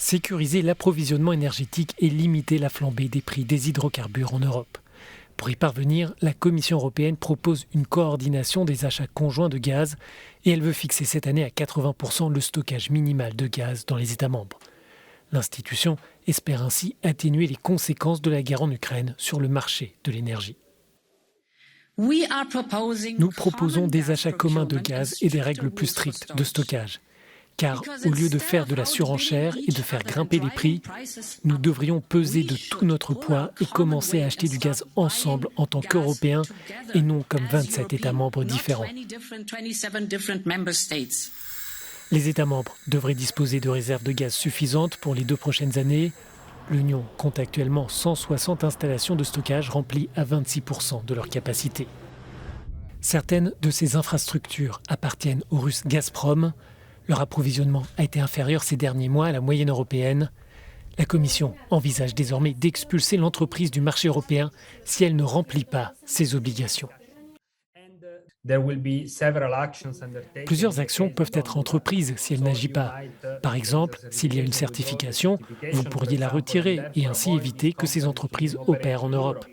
sécuriser l'approvisionnement énergétique et limiter la flambée des prix des hydrocarbures en Europe. Pour y parvenir, la Commission européenne propose une coordination des achats conjoints de gaz et elle veut fixer cette année à 80% le stockage minimal de gaz dans les États membres. L'institution espère ainsi atténuer les conséquences de la guerre en Ukraine sur le marché de l'énergie. Nous proposons des achats communs de gaz et des règles plus strictes de stockage. Car au lieu de faire de la surenchère et de faire grimper les prix, nous devrions peser de tout notre poids et commencer à acheter du gaz ensemble en tant qu'Européens et non comme 27 États membres différents. Les États membres devraient disposer de réserves de gaz suffisantes pour les 2 prochaines années. L'Union compte actuellement 160 installations de stockage remplies à 26% de leur capacité. Certaines de ces infrastructures appartiennent au russe Gazprom. Leur approvisionnement a été inférieur ces derniers mois à la moyenne européenne. La Commission envisage désormais d'expulser l'entreprise du marché européen si elle ne remplit pas ses obligations. Plusieurs actions peuvent être entreprises si elle n'agit pas. Par exemple, s'il y a une certification, vous pourriez la retirer et ainsi éviter que ces entreprises opèrent en Europe.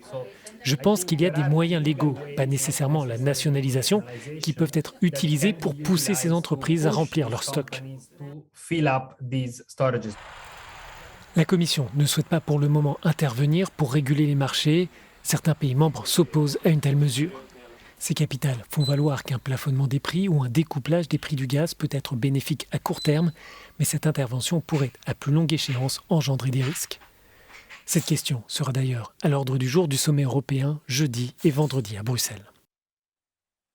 Je pense qu'il y a des moyens légaux, pas nécessairement la nationalisation, qui peuvent être utilisés pour pousser ces entreprises à remplir leurs stocks. La Commission ne souhaite pas pour le moment intervenir pour réguler les marchés. Certains pays membres s'opposent à une telle mesure. Ces capitales font valoir qu'un plafonnement des prix ou un découplage des prix du gaz peut être bénéfique à court terme, mais cette intervention pourrait, à plus longue échéance, engendrer des risques. Cette question sera d'ailleurs à l'ordre du jour du sommet européen jeudi et vendredi à Bruxelles.